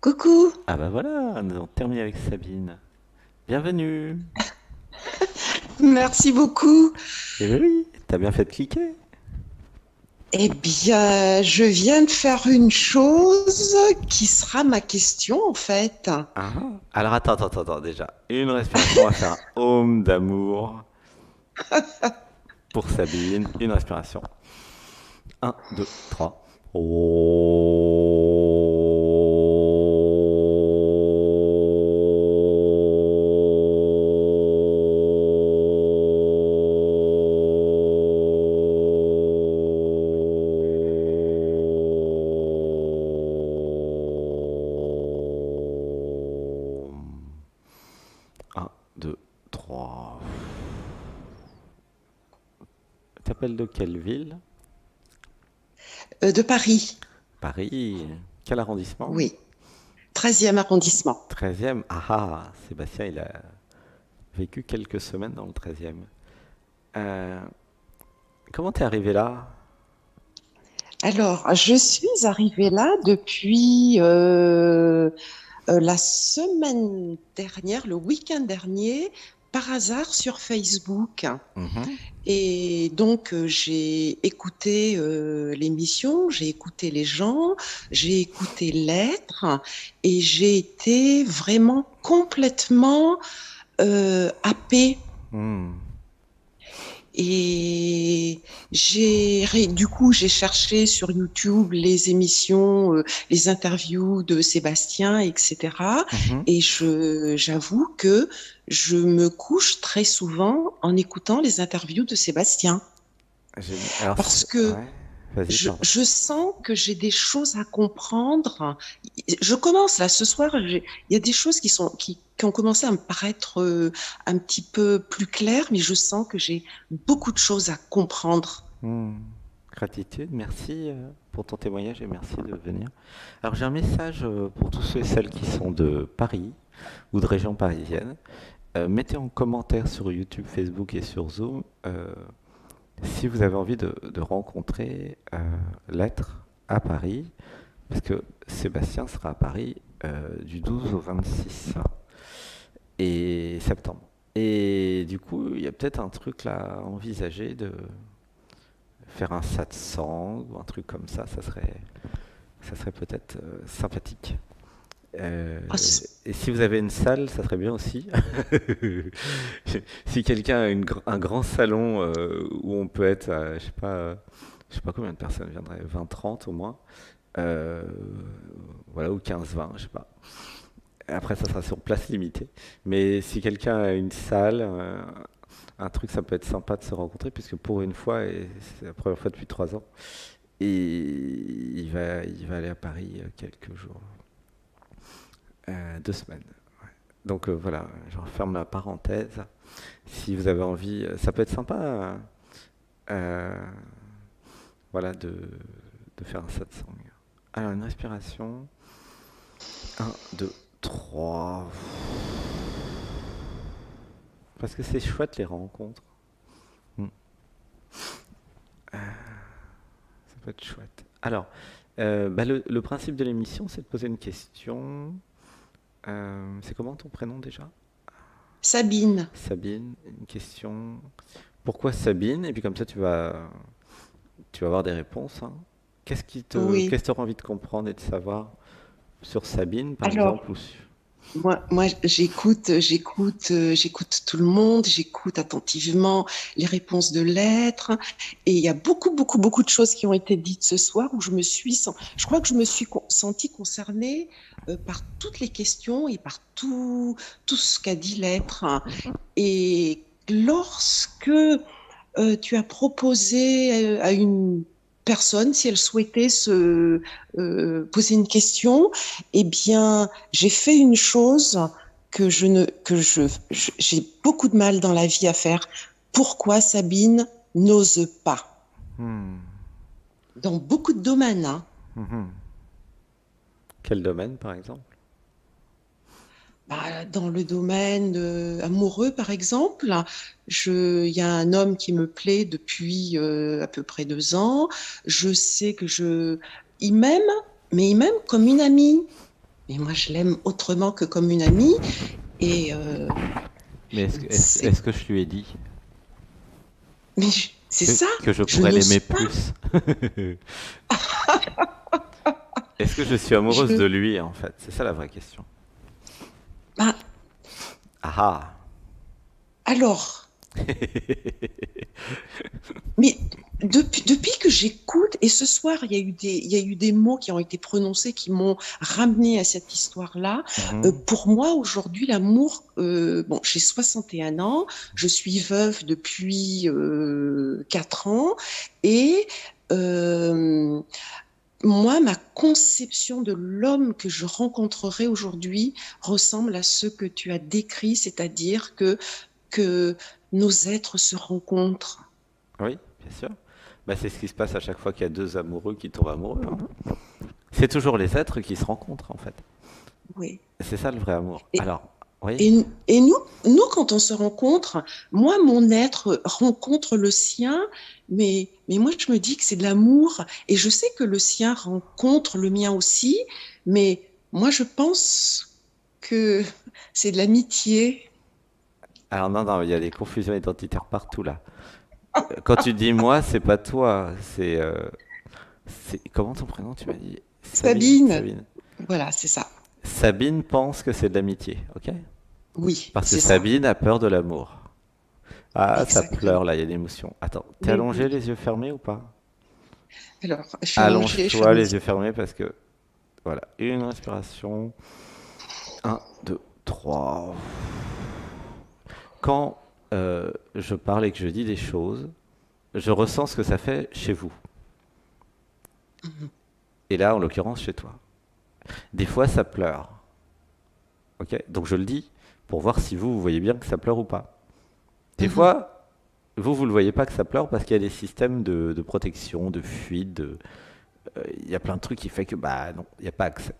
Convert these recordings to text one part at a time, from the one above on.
Coucou, Ah bah voilà, nous avons terminé avec Sabine. Bienvenue. merci beaucoup. Eh ben oui, t'as bien fait de cliquer. Eh bien, je viens de faire une chose qui sera ma question en fait. Ah, alors attends, déjà. Une respiration, on va faire un home d'amour pour Sabine. Une respiration. Un, 2, 3. Un, 2, 3. T'appelles de quelle ville? De Paris, Paris. Quel arrondissement? oui, 13e arrondissement. 13e. Ah ah, Sébastien, il a vécu quelques semaines dans le 13e. Euh, Comment t'es arrivé là? Alors, je suis arrivée là depuis la semaine dernière, le week-end dernier, par hasard sur Facebook. Mhm. Et donc, j'ai écouté l'émission, j'ai écouté les gens, j'ai écouté l'être et j'ai été vraiment complètement happée. Hmm. Et du coup, j'ai cherché sur YouTube les émissions, les interviews de Sébastien, etc. Mhm. Et j'avoue que je me couche très souvent en écoutant les interviews de Sébastien Alors, parce que ouais, vas-y, pardon. je sens que j'ai des choses à comprendre. Je commence là ce soir, il y a des choses qui ont commencé à me paraître un petit peu plus claires, mais je sens que j'ai beaucoup de choses à comprendre. Hmm. Gratitude, merci pour ton témoignage et merci de venir. Alors, j'ai un message pour tous ceux et celles qui sont de Paris ou de région parisienne. Mettez en commentaire sur YouTube, Facebook et sur Zoom si vous avez envie de rencontrer l'être à Paris, parce que Sébastien sera à Paris du 12 au 26 et septembre. Et du coup, il y a peut-être un truc là à envisager de faire un satsang ou un truc comme ça serait peut-être sympathique. Euh, Ah, et si vous avez une salle, ça serait bien aussi. Si quelqu'un a un grand salon où on peut être, je sais pas combien de personnes viendraient, 20, 30 au moins, euh, voilà, ou 15, 20, je sais pas. Après, ça sera sur place limitée. Mais si quelqu'un a une salle, un truc, ça peut être sympa de se rencontrer, puisque pour une fois, et c'est la première fois depuis 3 ans, et il va aller à Paris quelques jours, 2 semaines. Donc voilà, je referme ma parenthèse. Si vous avez envie, ça peut être sympa, euh, voilà, de faire un satsang. Alors une respiration, un, 2, 3. Parce que c'est chouette les rencontres. Hmm. Ça peut être chouette. Alors, bah, le principe de l'émission, c'est de poser une question. C'est comment ton prénom déjà? Sabine, Sabine, une question. Pourquoi Sabine? Et puis comme ça, tu vas avoir des réponses, hein. oui. Qu'est-ce que tu auras envie de comprendre et de savoir sur Sabine, par Alors, exemple, ou moi, j'écoute tout le monde, j'écoute attentivement les réponses de l'être, et il y a beaucoup de choses qui ont été dites ce soir où je crois que je me suis sentie concernée par toutes les questions et par tout ce qu'a dit l'être. Et lorsque tu as proposé à une personne, si elle souhaitait se poser une question, eh bien, j'ai fait une chose que je ne, que j'ai beaucoup de mal dans la vie à faire. Pourquoi Sabine n'ose pas? Hmm. Dans beaucoup de domaines, hein. Mhm. Quel domaine, par exemple? Bah, dans le domaine amoureux, par exemple, il y a un homme qui me plaît depuis à peu près 2 ans. Je sais il m'aime, mais il m'aime comme une amie. Et moi, je l'aime autrement que comme une amie. Et Mais c'est, est-ce que je lui ai dit mais c'est ça. que je Je pourrais n'ose l'aimer pas. plus? Est-ce que je suis amoureuse de Je, lui en fait? C'est ça la vraie question. bah, Ah ah. alors, mais depuis que j'écoute, et ce soir, il y a eu des mots qui ont été prononcés qui m'ont ramené à cette histoire-là. Mhm. Pour moi, aujourd'hui, l'amour, bon, j'ai 61 ans, je suis veuve depuis 4 ans, et euh, moi, ma conception de l'homme que je rencontrerai aujourd'hui ressemble à ce que tu as décrit, c'est-à-dire que nos êtres se rencontrent. Oui, bien sûr. Bah, c'est ce qui se passe à chaque fois qu'il y a deux amoureux qui tombent amoureux, hein. C'est toujours les êtres qui se rencontrent en fait. Oui. C'est ça le vrai amour. Et, Alors, oui. et nous, quand on se rencontre, moi, mon être rencontre le sien, mais moi, je me dis que c'est de l'amour, et je sais que le sien rencontre le mien aussi, mais moi, je pense que c'est de l'amitié. Alors non, non, il y a des confusions identitaires partout là. Quand tu dis moi, c'est pas toi, comment ton prénom tu m'as dit? Sabine? Sabine, Sabine. voilà, c'est ça. Sabine pense que c'est de l'amitié, ok? Oui, Parce que c'est ça. Sabine a peur de l'amour. Ah, ça Exactement. pleure là, il y a l'émotion. Attends, t'es Mais allongé oui. les yeux fermés ou pas? Alors, je suis allongée, je Allonge-toi ferme les les yeux yeux. fermés parce que voilà, une respiration. Un, 2, 3. Quand je parle et que je dis des choses, je ressens ce que ça fait chez vous. Mhm, Et là, en l'occurrence, chez toi. Des fois, ça pleure. Ok? Donc je le dis pour voir si vous voyez bien que ça pleure ou pas. Des mhm, fois, vous ne le voyez pas que ça pleure parce qu'il y a des systèmes de protection, de fuite, il y a plein de trucs qui fait que, bah non, il n'y a pas accès.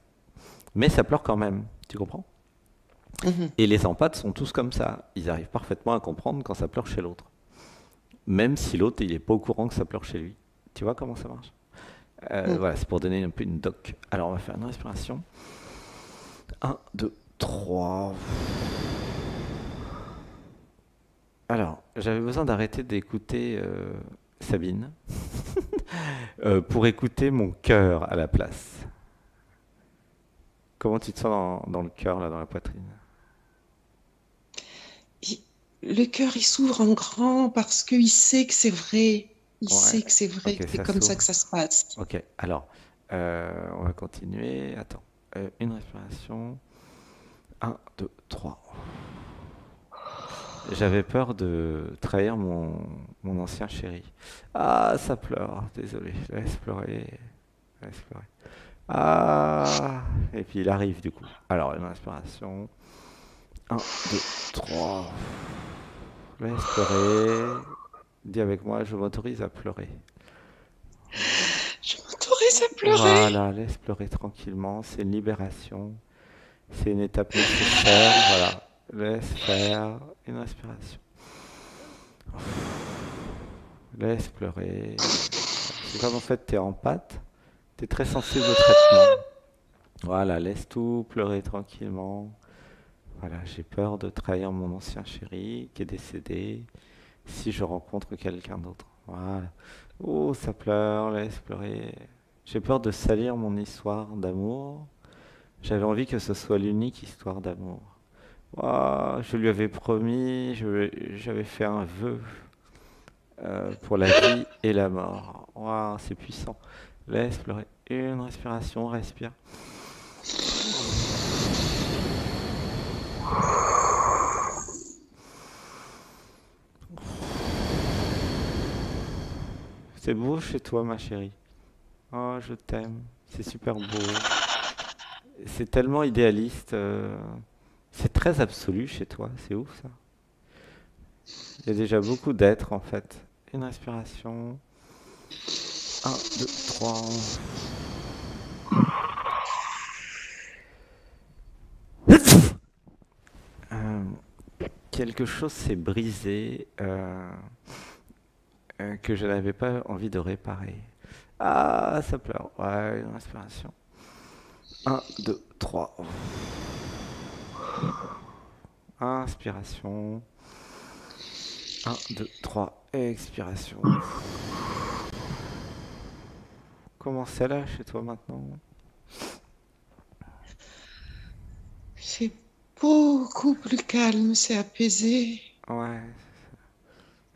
Mais ça pleure quand même, tu comprends? mhm, Et les empathes sont tous comme ça. Ils arrivent parfaitement à comprendre quand ça pleure chez l'autre. Même si l'autre, il n'est pas au courant que ça pleure chez lui. Tu vois comment ça marche? mhm. Voilà, c'est pour donner un peu une doc. Alors, on va faire une respiration. Un, 2, 3. Alors, j'avais besoin d'arrêter d'écouter Sabine pour écouter mon cœur à la place. Comment tu te sens dans le cœur, là, dans la poitrine? Il- Le cœur, il s'ouvre en grand parce qu'il sait que c'est vrai. Il Ouais, sait que c'est vrai, ok, que c'est ça comme ça s'ouvre. que ça se passe. Ok, alors, on va continuer. Attends, une respiration. Un, 2, 3. J'avais peur de trahir mon ancien chéri. Ah, ça pleure, désolé, laisse pleurer, laisse pleurer. Ah, et puis il arrive du coup. Alors, une respiration. Un, 2, 3. Laisse pleurer. Dis avec moi, je m'autorise à pleurer. Je m'autorise à pleurer. Voilà, laisse pleurer tranquillement. C'est une libération. C'est une étape nécessaire. Voilà. Laisse faire une respiration. Laisse pleurer. C'est comme en fait tu es en pâte. Tu es très sensible au traitement. Voilà, laisse tout pleurer tranquillement. Voilà, j'ai peur de trahir mon ancien chéri qui est décédé si je rencontre quelqu'un d'autre. Voilà. Oh, ça pleure, laisse pleurer. J'ai peur de salir mon histoire d'amour. J'avais envie que ce soit l'unique histoire d'amour. Ouah, je lui avais promis, j'avais fait un vœu pour la vie et la mort. Ouah, c'est puissant. Laisse pleurer. Une respiration, respire. C'est beau chez toi, ma chérie. Oh, je t'aime. C'est super beau. C'est tellement idéaliste. C'est très absolu chez toi. C'est ouf ça. Il y a déjà beaucoup d'êtres en fait. Une respiration. Un, 2, 3. Euh, quelque chose s'est brisé que je n'avais pas envie de réparer. Ah, ça pleure. Ouais, une respiration. Un, 2, 3. Inspiration. Un, 2, 3. Expiration. Comment c'est là chez toi maintenant? C'est beaucoup plus calme, c'est apaisé. Ouais,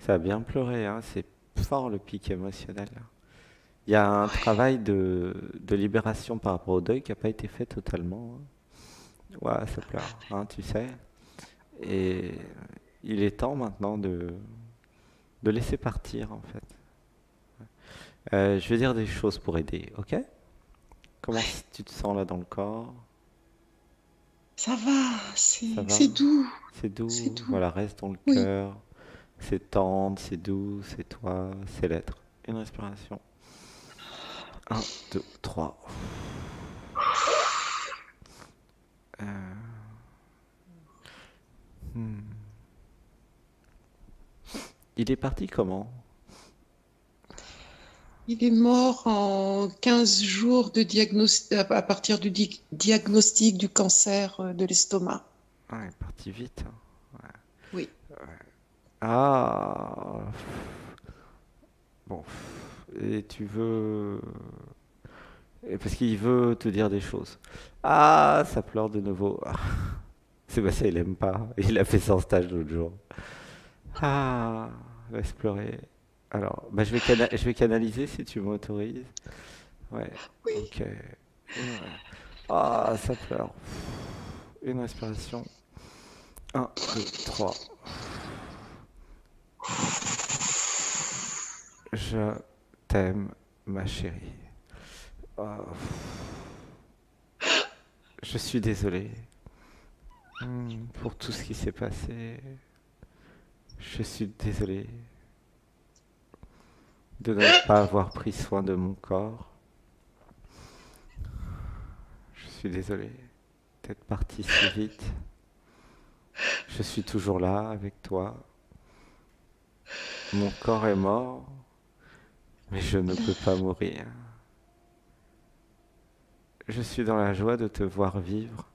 ça a bien pleuré, hein. C'est fort le pic émotionnel. Il y a un Ouais. travail de libération par rapport au deuil qui n'a pas été fait totalement, hein. Ouais, ça pleure, hein, tu sais. Et il est temps maintenant de laisser partir, en fait. Je vais dire des choses pour aider, ok? Comment tu te sens là dans le corps? Ça va, Ça va? c'est doux, C'est c'est doux, doux. voilà, reste dans le Oui. cœur. C'est tendre, c'est doux, c'est toi, c'est l'être. Une respiration. Un, 2, 3. Il est parti comment? Il est mort en 15 jours de à partir du diagnostic du cancer de l'estomac. Ah, il est parti vite, hein. Oui. Ah, bon. Et tu veux... Parce qu'il veut te dire des choses. Ah, ça pleure de nouveau. Ah, Sébastien, il aime pas. Il a fait son stage l'autre jour. Ah, laisse pleurer. Alors, bah, je vais canaliser si tu m'autorises. Ouais, Oui. ok. Ah, ça pleure. Une respiration. Un, 2, 3. Je t'aime, ma chérie. Ah, je suis désolé pour tout ce qui s'est passé. Je suis désolé de ne pas avoir pris soin de mon corps. Je suis désolé d'être parti si vite. Je suis toujours là avec toi. Mon corps est mort, mais je ne peux pas mourir. Je suis dans la joie de te voir vivre.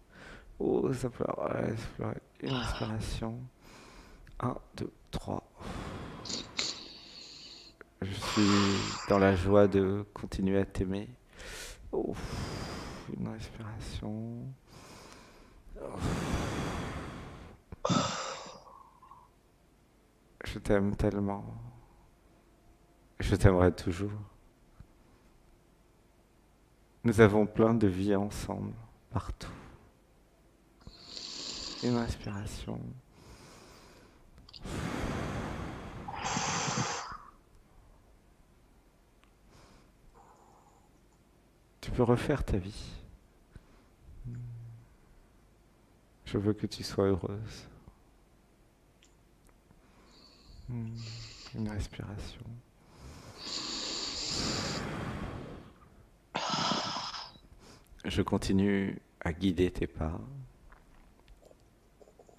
Oh, ça pleure, ouais, ça pleure. Une respiration. Un, 2, 3. Je suis dans la joie de continuer à t'aimer. Oh, une respiration. Je t'aime tellement. Je t'aimerai toujours. Nous avons plein de vie ensemble, partout. Une respiration. Tu peux refaire ta vie. Je veux que tu sois heureuse. Une respiration. Je continue à guider tes pas.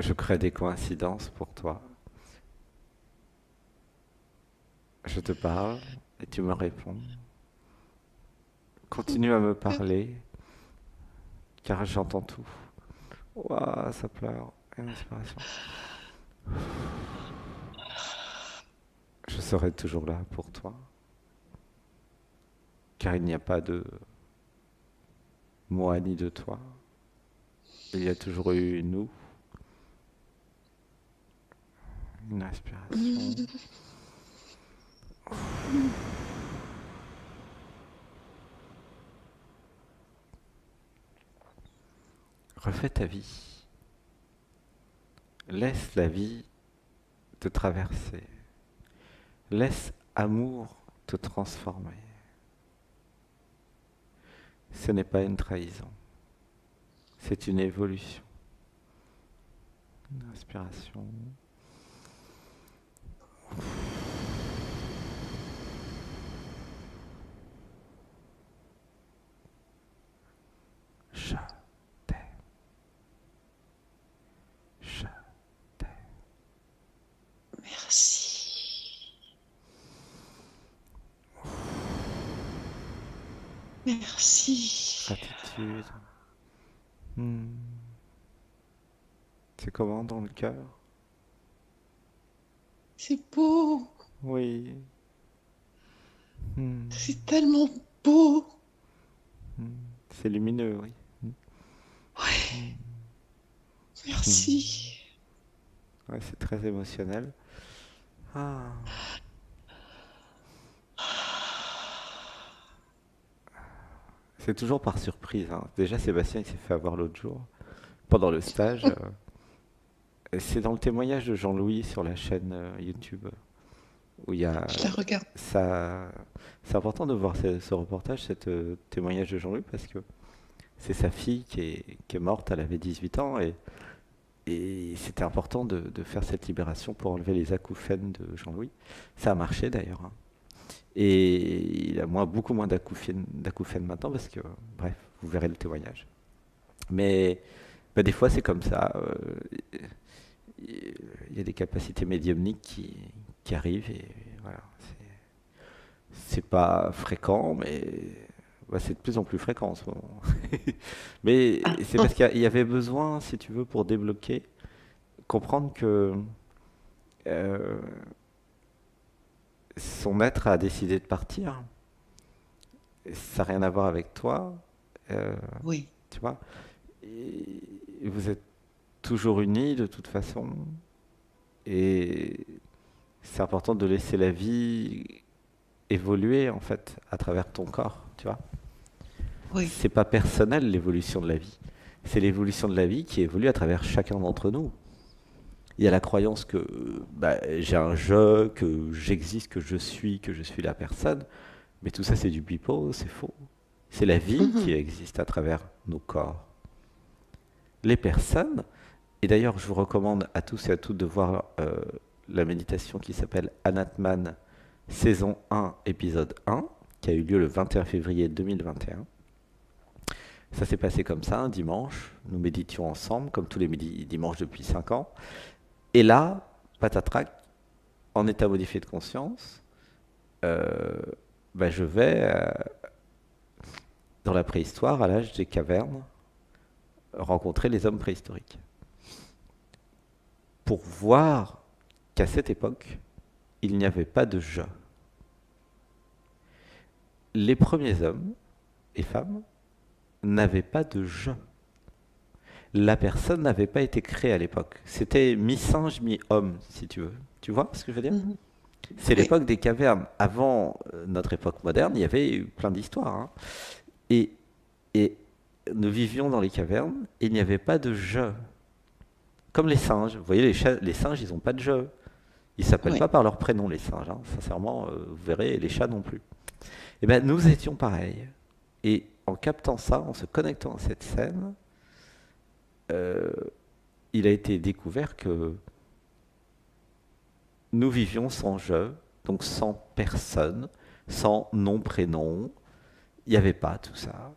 Je crée des coïncidences pour toi. Je te parle et tu me réponds. Continue à me parler, car j'entends tout. Ouah, ça pleure. Une respiration. Je serai toujours là pour toi, car il n'y a pas de moi ni de toi. Il y a toujours eu nous. Une respiration. Refais ta vie. Laisse la vie te traverser. Laisse amour te transformer. Ce n'est pas une trahison. C'est une évolution. Une respiration. Je t'aime. Je t'aime. Merci. Merci. Gratitude. Hmm. C'est comment dans le cœur? C'est beau, Oui. Hmm. c'est tellement beau. Hmm. C'est lumineux, oui. Ouais, Hmm. Hmm. merci. Ouais, c'est très émotionnel. Ah. C'est toujours par surprise, hein. Déjà, Sébastien, il s'est fait avoir l'autre jour, pendant le stage. C'est dans le témoignage de Jean-Louis sur la chaîne YouTube, où il y a Je la regarde. ça. C'est important de voir ce reportage, ce témoignage de Jean-Louis, parce que c'est sa fille qui est morte, elle avait 18 ans, et c'était important de faire cette libération pour enlever les acouphènes de Jean-Louis. Ça a marché d'ailleurs, hein. Et il a beaucoup moins d'acouphènes maintenant, parce que, bref, vous verrez le témoignage. Mais bah, des fois, c'est comme ça. Il y a des capacités médiumniques qui arrivent, et voilà. C'est pas fréquent, mais bah, c'est de plus en plus fréquent en ce moment. Mais Ah, c'est parce qu'il y avait besoin, si tu veux, pour débloquer, comprendre que euh, son maître a décidé de partir. Ça n'a rien à voir avec toi, euh, oui. tu vois. Et vous êtes toujours unis de toute façon. Et c'est important de laisser la vie évoluer en fait à travers ton corps, tu vois. Oui. C'est pas personnel l'évolution de la vie. C'est l'évolution de la vie qui évolue à travers chacun d'entre nous. Il y a la croyance que bah, j'ai un je, que j'existe, que je suis la personne, mais tout ça c'est du pipeau, c'est faux. C'est la vie qui Mhm. existe à travers nos corps. Les personnes, et d'ailleurs je vous recommande à tous et à toutes de voir la méditation qui s'appelle Anatman, saison 1, épisode 1, qui a eu lieu le 21 février 2021. Ça s'est passé comme ça, un dimanche. Nous méditions ensemble, comme tous les dimanches depuis 5 ans. Et là, patatrac, en état modifié de conscience, euh, bah, je vais dans la préhistoire, à l'âge des cavernes, rencontrer les hommes préhistoriques. Pour voir qu'à cette époque, il n'y avait pas de je. Les premiers hommes et femmes n'avaient pas de je. La personne n'avait pas été créée à l'époque. C'était mi-singe, mi-homme, si tu veux. Tu vois ce que je veux dire? Mhm. C'est Oui. l'époque des cavernes. Avant notre époque moderne, il y avait eu plein d'histoires, hein. Et, et nous vivions dans les cavernes et il n'y avait pas de je. Comme les singes. Vous voyez, les singes, ils n'ont pas de je. Ils ne s'appellent pas Oui. par leur prénom, les singes, hein. Sincèrement, vous verrez, les chats non plus. Et bien, nous étions pareils. Et en captant ça, en se connectant à cette scène, euh, il a été découvert que nous vivions sans je, donc sans personne, sans nom-prénom. Il n'y avait pas tout ça.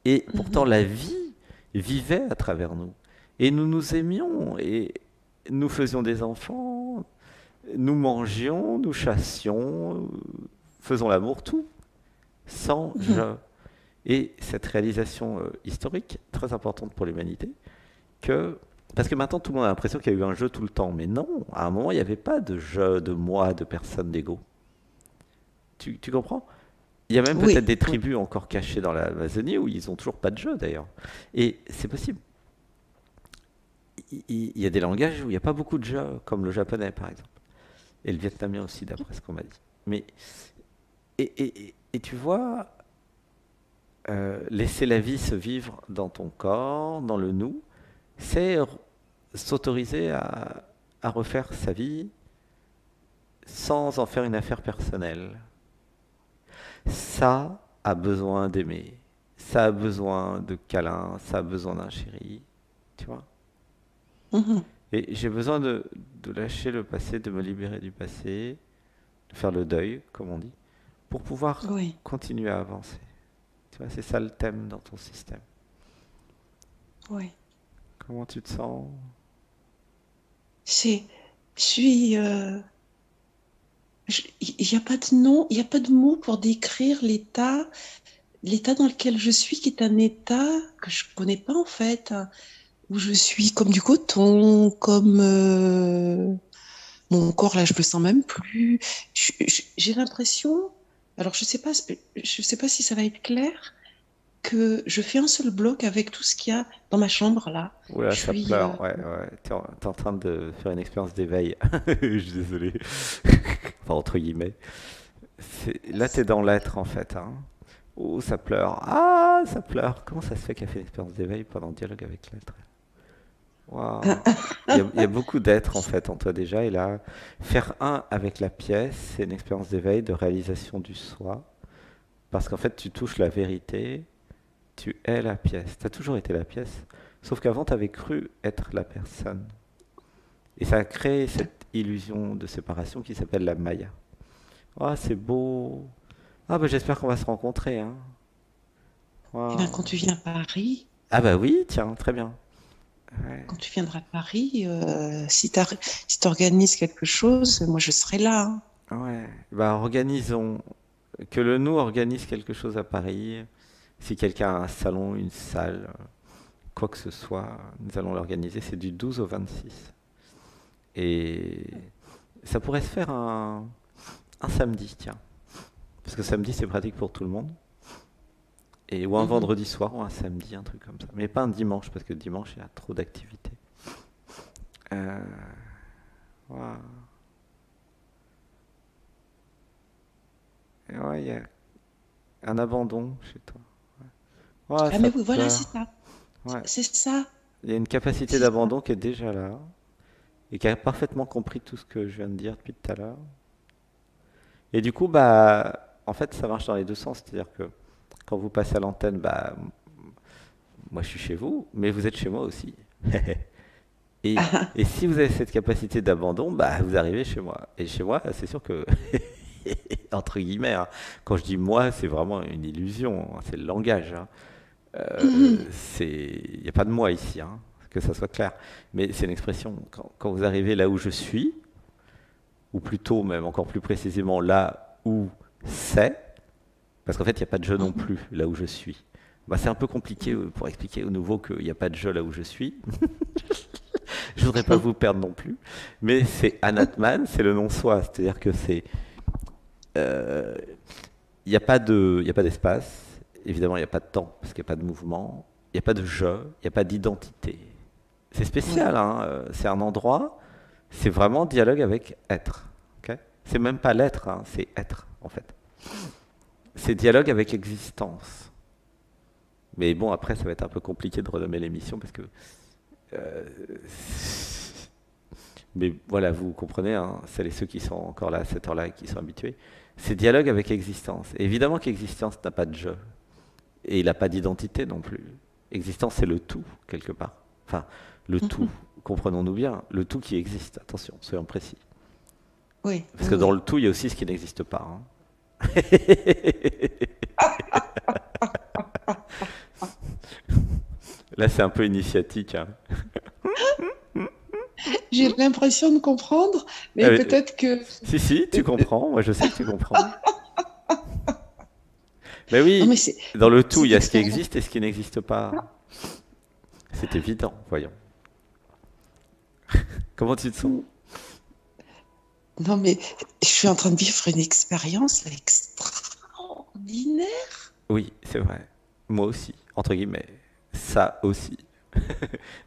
Et pourtant, Mhm. la vie vivait à travers nous. Et nous nous aimions, et nous faisions des enfants, nous mangions, nous chassions, faisons l'amour, tout, sans Mhm. je. Et cette réalisation historique, très importante pour l'humanité, que... Parce que maintenant, tout le monde a l'impression qu'il y a eu un jeu tout le temps. Mais non, à un moment, il n'y avait pas de jeu, de moi, de personne, d'ego. Tu comprends? Il y a même peut-être Oui. des Oui. tribus encore cachées dans l'Amazonie où ils n'ont toujours pas de jeu, d'ailleurs. Et c'est possible. Il y a des langages où il n'y a pas beaucoup de jeux, comme le japonais, par exemple. Et le vietnamien aussi, d'après ce qu'on m'a dit. Mais, et tu vois, laisser la vie se vivre dans ton corps, dans le nous, c'est s'autoriser à refaire sa vie sans en faire une affaire personnelle. Ça a besoin d'aimer. Ça a besoin de câlins, ça a besoin d'un chéri, tu vois. Mhm. Et j'ai besoin de lâcher le passé, de me libérer du passé, de faire le deuil, comme on dit, pour pouvoir Oui. continuer à avancer. Tu vois, c'est ça le thème dans ton système. Oui. Comment tu te sens? C'est, je suis, il n'y a pas de nom, il n'y a pas de mots pour décrire l'état. l'état dans lequel je suis, qui est un état que je connais pas en fait, hein, où je suis comme du coton, comme mon corps là, je le sens même plus. J'ai l'impression, alors je sais pas si ça va être clair, que je fais un seul bloc avec tout ce qu'il y a dans ma chambre là. Oula, Je ça suis, pleure, ouais, ouais. T'es en train de faire une expérience d'éveil. Je suis désolé. Enfin, entre guillemets. Là, t'es dans l'être, en fait, hein. Oh, ça pleure. Ah, ça pleure. Comment ça se fait qu'elle fait une expérience d'éveil pendant le dialogue avec l'être? Waouh. Il y a beaucoup d'être, en fait, en toi déjà. Et là, faire un avec la pièce, c'est une expérience d'éveil, de réalisation du soi. Parce qu'en fait, tu touches la vérité, tu es la pièce. Tu as toujours été la pièce. Sauf qu'avant, tu avais cru être la personne. Et ça a créé cette illusion de séparation qui s'appelle la Maya. Ah, c'est beau. Ah, bah j'espère qu'on va se rencontrer, hein. eh ben, Waouh. quand tu viens à Paris, Ah bah oui, tiens, très bien. Ouais. quand tu viendras à Paris, si t'organises quelque chose, moi je serai là, hein. Ouais. Bah organisons. Que le nous organise quelque chose à Paris. Si quelqu'un a un salon, une salle, quoi que ce soit, nous allons l'organiser. C'est du 12 au 26. Et ça pourrait se faire un samedi, tiens. Parce que samedi, c'est pratique pour tout le monde. Et, ou un Mhm. vendredi soir ou un samedi, un truc comme ça. Mais pas un dimanche, parce que dimanche, il y a trop d'activités. Euh, Waouh. Et ouais, il y a un abandon chez toi. Ouais, Ah ça mais oui, voilà, c'est pleure. ça. Ouais. C'est ça. Il y a une capacité C'est ça. d'abandon qui est déjà là et qui a parfaitement compris tout ce que je viens de dire depuis tout à l'heure. Et du coup, bah, en fait, ça marche dans les deux sens. C'est-à-dire que quand vous passez à l'antenne, bah, moi je suis chez vous, mais vous êtes chez moi aussi. Et, et si vous avez cette capacité d'abandon, bah, vous arrivez chez moi. Et chez moi, c'est sûr que, entre guillemets, hein, quand je dis moi, c'est vraiment une illusion, hein, c'est le langage, hein. Il n'y a pas de moi ici, hein, que ça soit clair. Mais c'est une expression. Quand vous arrivez là où je suis, ou plutôt même encore plus précisément là où c'est, parce qu'en fait il n'y a pas de je non plus là où je suis. Bah, c'est un peu compliqué pour expliquer au nouveau qu'il n'y a pas de je là où je suis. Je voudrais pas vous perdre non plus. Mais c'est Anatman, c'est le non-soi. C'est-à-dire que c'est. euh, Il n'y a pas il y a pas d'espace. Évidemment, il n'y a pas de temps, parce qu'il n'y a pas de mouvement. Il n'y a pas de je, il n'y a pas d'identité. C'est Ouais. spécial, hein. C'est un endroit, c'est vraiment dialogue avec être. Ok. C'est même pas l'être, hein, c'est être, en fait. C'est dialogue avec existence. Mais bon, après, ça va être un peu compliqué de renommer l'émission, parce que euh, mais voilà, vous comprenez, hein, celles et ceux qui sont encore là à cette heure-là et qui sont habitués, c'est dialogue avec existence. Et évidemment qu'existence n'a pas de je. Et il n'a pas d'identité non plus. Existence, c'est le tout, quelque part. Enfin, le tout, comprenons-nous bien, le tout qui existe. Attention, soyons précis. Oui, Parce oui, que dans oui. le tout, il y a aussi ce qui n'existe pas, hein. Là, c'est un peu initiatique, hein. J'ai l'impression de comprendre, mais Euh, peut-être que... Si, si, tu comprends. Moi, je sais que tu comprends. Mais Non, mais oui, dans le tout, il cette y a ce qui expérience... existe et ce qui n'existe pas. C'est évident, voyons. Comment tu te sens? Non, mais je suis en train de vivre une expérience là, extraordinaire. Oui, c'est vrai. Moi aussi, entre guillemets. Ça aussi.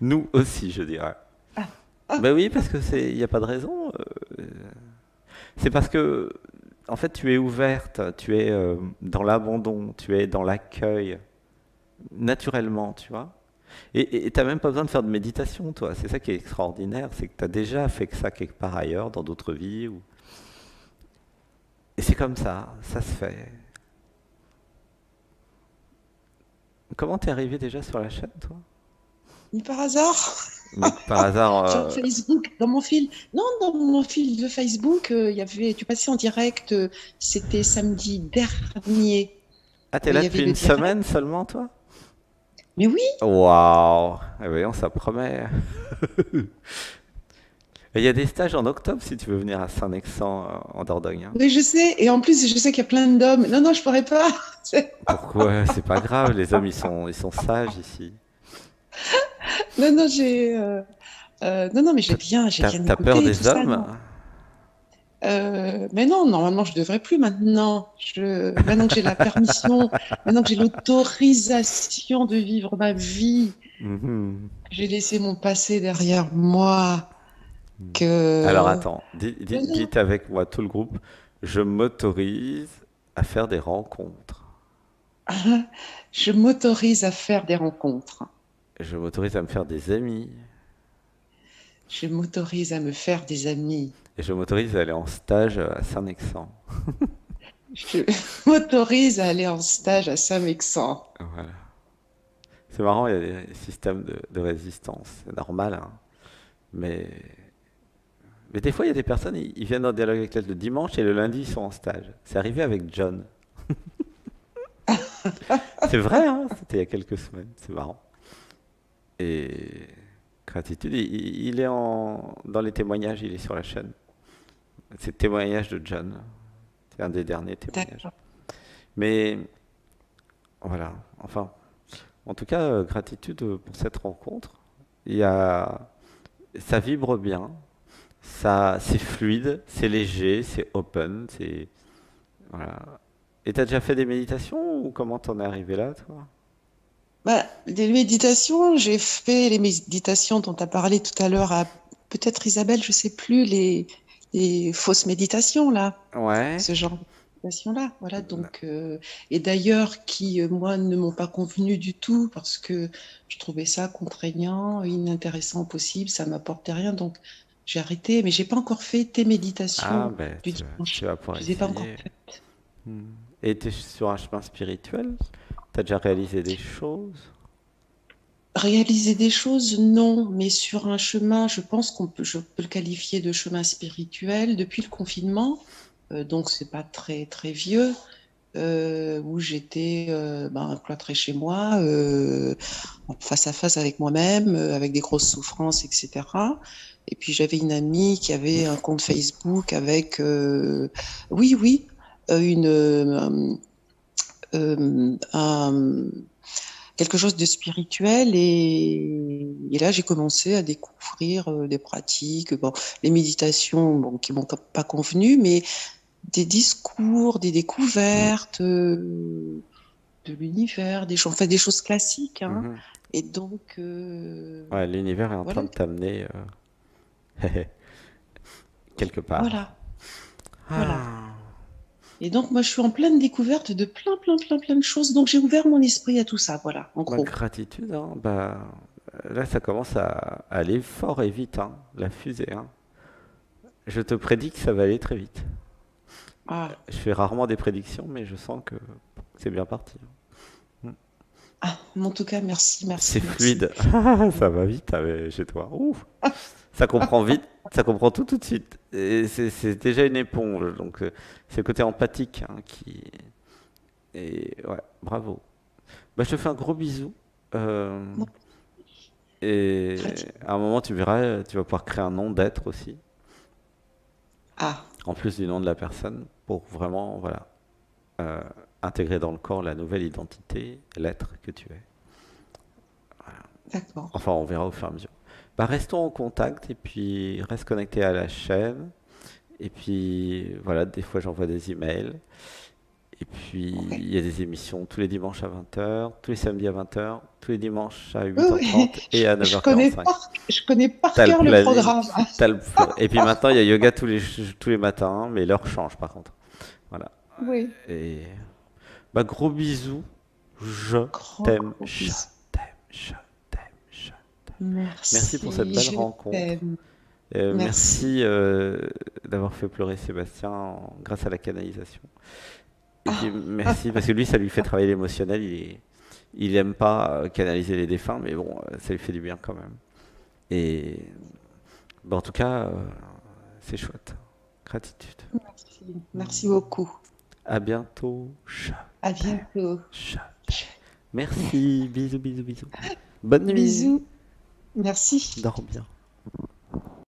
Nous aussi, je dirais. Ah, ah, Ben oui, parce que il n'y a pas de raison. C'est parce que, en fait, tu es ouverte, tu es dans l'abandon, tu es dans l'accueil, naturellement, tu vois. Et t'as même pas besoin de faire de méditation, toi. C'est ça qui est extraordinaire, c'est que tu as déjà fait que ça quelque part ailleurs, dans d'autres vies. Et c'est comme ça se fait. Comment t'es arrivé déjà sur la chaîne, toi? ni par hasard. Mais par hasard, Sur Facebook, dans mon fil, non, dans mon fil de Facebook, il y avait, tu passais en direct, c'était samedi dernier. ah, t'es Il là y avait depuis le une direct. semaine seulement, toi? Mais oui, Waouh! Eh bien, ça promet. Il y a des stages en octobre si tu veux venir à Saint-Nexan en Dordogne, hein. Oui, je sais. Et en plus, je sais qu'il y a plein d'hommes. Non, non, je pourrais pas. Pourquoi? C'est pas grave, les hommes ils sont sages ici. Non, non, non, non, mais T'as, j'ai bien t'as peur écouté tout des ça, hommes? non. Mais non, normalement, je devrais plus maintenant. Maintenant que j'ai la permission, maintenant que j'ai l'autorisation de vivre ma vie, Mhm. que j'ai laissé mon passé derrière moi, Alors que... attends, Non, non. dites avec moi tout le groupe, je m'autorise à faire des rencontres. Je m'autorise à faire des rencontres. Je m'autorise à me faire des amis. Je m'autorise à me faire des amis. Et je m'autorise à aller en stage à Saint-Nexan. Je m'autorise à aller en stage à Saint-Mexan. Voilà. C'est marrant, il y a des systèmes de résistance. C'est normal, hein. Mais, mais des fois, il y a des personnes, ils viennent en dialogue avec elle le dimanche et le lundi, ils sont en stage. C'est arrivé avec John. C'est vrai, hein, c'était il y a quelques semaines. C'est marrant. Et gratitude, il est dans les témoignages, il est sur la chaîne. C'est le témoignage de John. C'est un des derniers témoignages. D'accord. Mais voilà, enfin, en tout cas, gratitude pour cette rencontre. Il y a, ça vibre bien, ça, c'est fluide, c'est léger, c'est open, c'est voilà. Et t'as déjà fait des méditations ou comment t'en es arrivé là, toi? Bah, des méditations, j'ai fait les méditations dont tu as parlé tout à l'heure à peut-être Isabelle, je sais plus, les fausses méditations là, Ouais. ce genre de méditation-là. Voilà, donc, et d'ailleurs, qui, moi, ne m'ont pas convenu du tout parce que je trouvais ça contraignant, inintéressant au possible, ça m'apportait rien, donc j'ai arrêté, mais j'ai pas encore fait tes Ah, méditations ben, du dimanche. tu vas pouvoir Je les ai pas encore essayer. faites. Hmm. Et t'es sur un chemin spirituel? T'as déjà réalisé des choses? Réaliser des choses, non, mais sur un chemin, je pense je peux le qualifier de chemin spirituel depuis le confinement, donc c'est pas très très vieux, où j'étais cloîtrée chez moi, face à face avec moi-même, avec des grosses souffrances, etc. Et puis j'avais une amie qui avait un compte Facebook avec, oui, oui, une, un, quelque chose de spirituel et là j'ai commencé à découvrir des pratiques, bon, les méditations bon, qui m'ont pas convenu, mais des discours, des découvertes de l'univers, des choses, enfin des choses classiques, hein. Mhm. Et donc Ouais, l'univers est en voilà, train de t'amener quelque part. voilà, voilà. Ah, Et donc moi je suis en pleine découverte de plein de choses, donc j'ai ouvert mon esprit à tout ça, voilà, en ma gros. gratitude, hein, bah, là ça commence à aller fort et vite, hein, la fusée, hein. Je te prédis que ça va aller très vite. Ah, Je fais rarement des prédictions, mais je sens que c'est bien parti. Mm. ah, mais en tout cas merci, C'est merci, merci. fluide. Ça va vite chez toi. Ouf. Ça comprend vite, ça comprend tout de suite. Et c'est déjà une éponge, donc c'est le côté empathique hein, qui... Et ouais, bravo. Bah, je te fais un gros bisou. Euh, Bon, et pratique. à un moment, tu verras, tu vas pouvoir créer un nom d'être aussi, Ah, en plus du nom de la personne, pour vraiment, voilà, euh, intégrer dans le corps la nouvelle identité, l'être que tu es. d'accord. Enfin, on verra au fur et à mesure. Bah, restons en contact et puis reste connecté à la chaîne. Et puis voilà, des fois j'envoie des emails. Et puis Ouais. il y a des émissions tous les dimanches à 20h, tous les samedis à 20h, tous les dimanches à Oui, oui. 8h30 et à Connais 9h45. je connais par T'as le cœur le planning, programme. Et puis maintenant il y a yoga tous les matins, hein, mais l'heure change par contre. Voilà. Oui. Et bah, gros bisous. Je t'aime, Gros bisous. je t'aime, je t'aime. Merci pour cette Merci, belle je rencontre. t'aime. Merci. Merci d'avoir fait pleurer Sébastien grâce à la canalisation. Et puis merci parce que lui, ça lui fait travailler l'émotionnel. Il aime pas canaliser les défunts, mais bon, ça lui fait du bien quand même. Et bon, en tout cas, c'est chouette. Gratitude. Merci. Merci beaucoup. À bientôt. À bientôt. Chat. Merci. Bisous, bisous, bisous. Bonne nuit. Bisous. Merci. Dors bien.